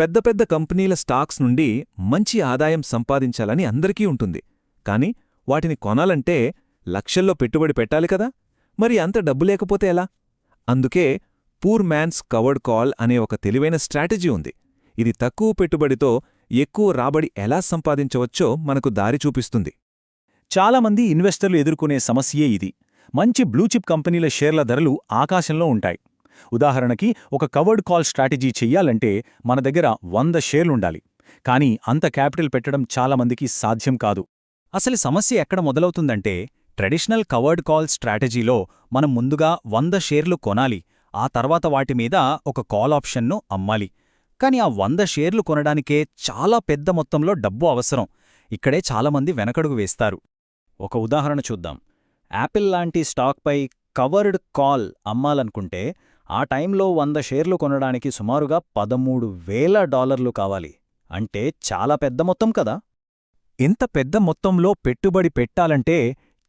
పెద్ద పెద్ద కంపెనీల స్టాక్స్ నుండి మంచి ఆదాయం సంపాదించాలని అందరికీ ఉంటుంది. కాని వాటిని కొనాలంటే లక్షల్లో పెట్టుబడి పెట్టాలి కదా. మరి అంత డబ్బు లేకపోతే ఎలా? అందుకే పూర్ మ్యాన్స్ కవర్డ్ కాల్ అనే ఒక తెలివైన స్ట్రాటజీ ఉంది. ఇది తక్కువ పెట్టుబడితో ఎక్కువ రాబడి ఎలా సంపాదించవచ్చో మనకు దారి చూపిస్తుంది. చాలామంది ఇన్వెస్టర్లు ఎదుర్కొనే సమస్యే ఇది. మంచి బ్లూచిప్ కంపెనీల షేర్ల ధరలు ఆకాశంలో ఉంటాయి. ఉదాహరణకి ఒక కవర్డ్ కాల్ స్ట్రాటజీ చెయ్యాలంటే మన దగ్గర 100 షేర్లుండాలి. కానీ అంత క్యాపిటల్ పెట్టడం చాలామందికి సాధ్యం కాదు. అసలు సమస్య ఎక్కడ మొదలవుతుందంటే, ట్రెడిషనల్ కవర్డ్ కాల్ స్ట్రాటజీలో మనం ముందుగా 100 షేర్లు కొనాలి, ఆ తర్వాత వాటి మీద ఒక కాల్ ఆప్షన్ను అమ్మాలి. కాని ఆ 100 షేర్లు కొనడానికే చాలా పెద్ద మొత్తంలో డబ్బు అవసరం. ఇక్కడే చాలామంది వెనకడుగు వేస్తారు. ఒక ఉదాహరణ చూద్దాం. యాపిల్ లాంటి స్టాక్పై కవర్డ్ కాల్ అమ్మాలనుకుంటే ఆ టైంలో 100 షేర్లు కొనడానికి సుమారుగా $13,000 కావాలి. అంటే చాలా పెద్ద మొత్తం కదా. ఇంత పెద్ద మొత్తంలో పెట్టుబడి పెట్టాలంటే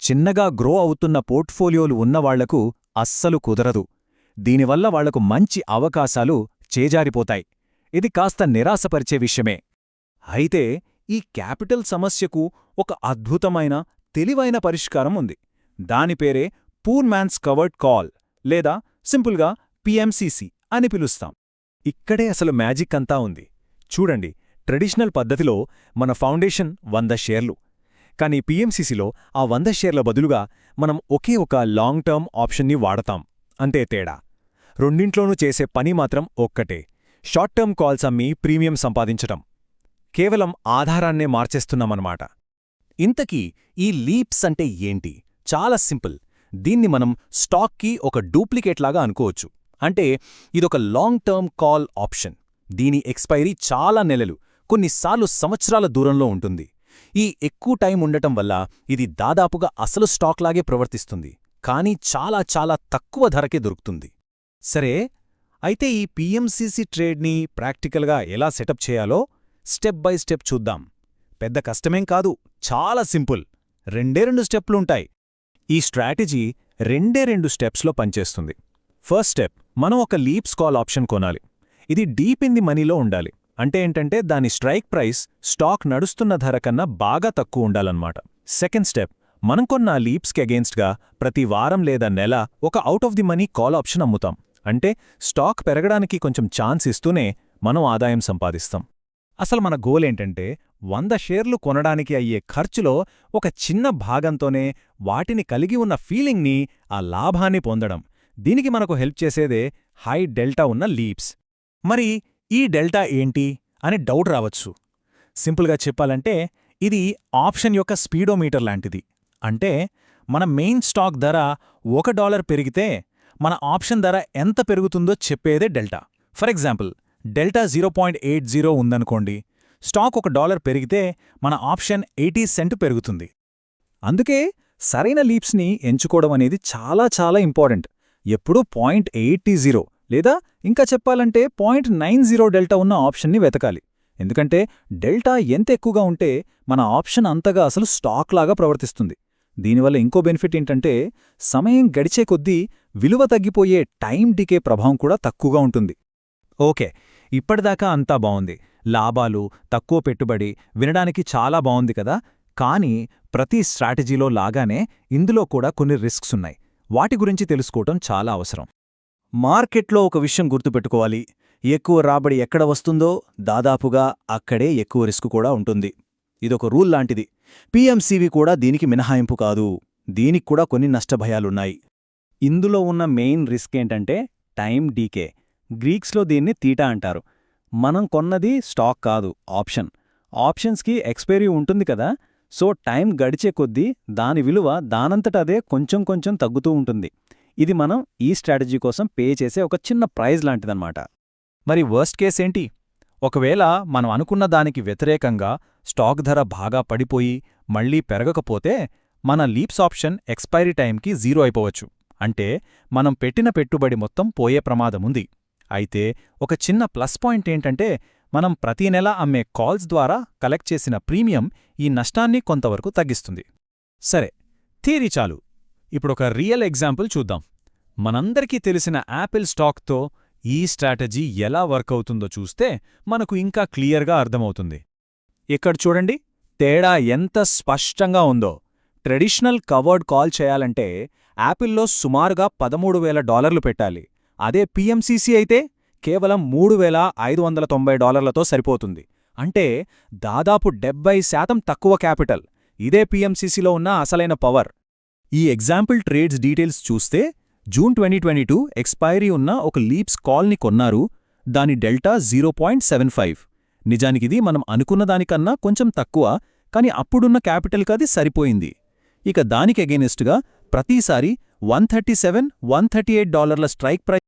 చిన్నగా గ్రో అవుతున్న పోర్ట్ఫోలియోలు ఉన్నవాళ్లకు అస్సలు కుదరదు. దీనివల్ల వాళ్లకు మంచి అవకాశాలు చేజారిపోతాయి. ఇది కాస్త నిరాశపరిచే విషయమే. అయితే ఈ క్యాపిటల్ సమస్యకు ఒక అద్భుతమైన, తెలివైన పరిష్కారం ఉంది. దాని పేరే పూర్ మ్యాన్స్ కవర్డ్ కాల్, లేదా సింపుల్గా PMCC అని పిలుస్తాం. ఇక్కడే అసలు మ్యాజిక్ అంతా ఉంది. చూడండి, ట్రెడిషనల్ పద్ధతిలో మన ఫౌండేషన్ 100 షేర్లు. కానీ PMCCలో ఆ 100 షేర్ల బదులుగా మనం ఒకే ఒక లాంగ్ టర్మ్ ఆప్షన్ని వాడతాం. అంతే తేడా. రెండింట్లోనూ చేసే పని మాత్రం ఒక్కటే: షార్ట్ టర్మ్ కాల్స్ అమ్మి ప్రీమియం సంపాదించటం. కేవలం ఆధారాన్నే మార్చేస్తున్నామన్నమాట. ఇంతకీ ఈ లీప్స్ అంటే ఏంటి? చాలా సింపుల్. దీన్ని మనం స్టాక్కి ఒక డూప్లికేట్లాగా అనుకోవచ్చు. అంటే ఇదొక లాంగ్ టర్మ్ కాల్ ఆప్షన్. దీని ఎక్స్పైరీ చాలా నెలలు, కొన్నిసార్లు సంవత్సరాల దూరంలో ఉంటుంది. ఈ ఎక్కువ టైం ఉండటం వల్ల ఇది దాదాపుగా అసలు స్టాక్లాగే ప్రవర్తిస్తుంది, కానీ చాలా చాలా తక్కువ ధరకే దొరుకుతుంది. సరే, అయితే ఈ PMCC ట్రేడ్ని ప్రాక్టికల్గా ఎలా సెటప్ చేయాలో స్టెప్ బై స్టెప్ చూద్దాం. పెద్ద కష్టమేం కాదు, చాలా సింపుల్. రెండు స్టెప్లుంటాయి. ఈ స్ట్రాటజీ 2 స్టెప్స్లో పనిచేస్తుంది. ఫస్ట్ స్టెప్, మనం ఒక లీప్స్ కాల్ ఆప్షన్ కొనాలి. ఇది డీప్ ఇన్ ది మనీలో ఉండాలి. అంటే ఏంటంటే దాని స్ట్రైక్ ప్రైస్ స్టాక్ నడుస్తున్న ధర కన్నా బాగా తక్కువ ఉండాలన్నమాట. సెకండ్ స్టెప్, మనం కొన్న లీప్స్కి అగేన్స్ట్గా ప్రతి వారం లేదా నెల ఒక out of the money call option అమ్ముతాం. అంటే స్టాక్ పెరగడానికి కొంచెం ఛాన్స్ ఇస్తూనే మనం ఆదాయం సంపాదిస్తాం. అసలు మన గోల్ ఏంటంటే 100 షేర్లు కొనడానికి అయ్యే ఖర్చులో ఒక చిన్న భాగంతోనే వాటిని కలిగి ఉన్న ఫీలింగ్ని, ఆ లాభాన్ని పొందడం. దీనికి మనకు హెల్ప్ చేసేదే హై డెల్టా ఉన్న లీప్స్. మరి ఈ డెల్టా ఏంటి అని డౌట్ రావచ్చు. సింపుల్గా చెప్పాలంటే ఇది ఆప్షన్ యొక్క స్పీడోమీటర్ లాంటిది. అంటే మన మెయిన్ స్టాక్ ధర $1 పెరిగితే మన ఆప్షన్ ధర ఎంత పెరుగుతుందో చెప్పేదే డెల్టా. ఫర్ ఎగ్జాంపుల్, డెల్టా 0.80 ఉందనుకోండి. స్టాక్ $1 పెరిగితే మన ఆప్షన్ 80 సెంట్ పెరుగుతుంది. అందుకే సరైన లీప్స్ని ఎంచుకోవడం అనేది చాలా చాలా ఇంపార్టెంట్. ఎప్పుడూ 0.80 లేదా ఇంకా చెప్పాలంటే 0.90 డెల్టా ఉన్న ఆప్షన్ని వెతకాలి. ఎందుకంటే డెల్టా ఎంత ఎక్కువగా ఉంటే మన ఆప్షన్ అంతగా అసలు స్టాక్లాగా ప్రవర్తిస్తుంది. దీనివల్ల ఇంకో బెనిఫిట్ ఏంటంటే సమయం గడిచే కొద్దీ విలువ తగ్గిపోయే టైం డికే ప్రభావం కూడా తక్కువగా ఉంటుంది. ఓకే, ఇప్పటిదాకా అంతా బావుంది. లాభాలు, తక్కువ పెట్టుబడి వినడానికి చాలా బావుంది కదా. కానీ ప్రతి స్ట్రాటజీలో లాగానే ఇందులో కూడా కొన్ని రిస్క్స్ ఉన్నాయి. వాటి గురించి తెలుసుకోవటం చాలా అవసరం. మార్కెట్లో ఒక విషయం గుర్తుపెట్టుకోవాలి. ఎక్కువ రాబడి ఎక్కడ వస్తుందో దాదాపుగా అక్కడే ఎక్కువ రిస్క్ కూడా ఉంటుంది. ఇదొక రూల్ లాంటిది. PMCV కూడా దీనికి మినహాయింపు కాదు. దీనికి కూడా కొన్ని నష్టభయాలున్నాయి. ఇందులో ఉన్న మెయిన్ రిస్క్ ఏంటంటే టైం డీకే. గ్రీక్స్లో దీన్ని తీటా అంటారు. మనం కొన్నది స్టాక్ కాదు, ఆప్షన్. ఆప్షన్స్కి ఎక్స్పైరీ ఉంటుంది కదా. సో టైం గడిచే కొద్దీ దాని విలువ దానంతటదే కొంచెం కొంచెం తగ్గుతూ ఉంటుంది. ఇది మనం ఈ స్ట్రాటజీ కోసం పే చేసే ఒక చిన్న ప్రైజ్ లాంటిదన్నమాట. మరి వర్స్ట్ కేస్ ఏంటి? ఒకవేళ మనం అనుకున్న దానికి వ్యతిరేకంగా స్టాక్ ధర బాగా పడిపోయి మళ్లీ పెరగకపోతే మన లీప్స్ ఆప్షన్ ఎక్స్పైరీ టైంకి 0 అయిపోవచ్చు. అంటే మనం పెట్టిన పెట్టుబడి మొత్తం పోయే ప్రమాదముంది. అయితే ఒక చిన్న ప్లస్ పాయింట్ ఏంటంటే మనం ప్రతీ నెల అమ్మే కాల్స్ ద్వారా కలెక్ట్ చేసిన ప్రీమియం ఈ నష్టాన్ని కొంతవరకు తగ్గిస్తుంది. సరే, థియరీ చాలు. ఇప్పుడొక రియల్ ఎగ్జాంపుల్ చూద్దాం. మనందరికీ తెలిసిన యాపిల్ స్టాక్తో ఈ స్ట్రాటజీ ఎలా వర్క్ అవుతుందో చూస్తే మనకు ఇంకా క్లియర్గా అర్థమవుతుంది. ఇక్కడ చూడండి, తేడా ఎంత స్పష్టంగా ఉందో. ట్రెడిషనల్ కవర్డ్ కాల్ చేయాలంటే యాపిల్లో సుమారుగా $13,000 పెట్టాలి. అదే పిఎంసిసి అయితే కేవలం $3,590తో సరిపోతుంది. అంటే దాదాపు 70% తక్కువ క్యాపిటల్. ఇదే పిఎంసిసిలో ఉన్న అసలైన పవర్. ఈ ఎగ్జాంపుల్ ట్రేడ్స్ డీటెయిల్స్ చూస్తే జూన్ 2022 ఎక్స్పైరీ ఉన్న ఒక లీప్స్ కాల్ని కొన్నారు. దాని డెల్టా 0.75. నిజానికిది మనం అనుకున్న దానికన్నా కొంచెం తక్కువ, కాని అప్పుడున్న క్యాపిటల్కది సరిపోయింది. ఇక దానికి ఎగెనిస్ట్గా ప్రతిసారి $137, $138 స్ట్రైక్ ప్రైస్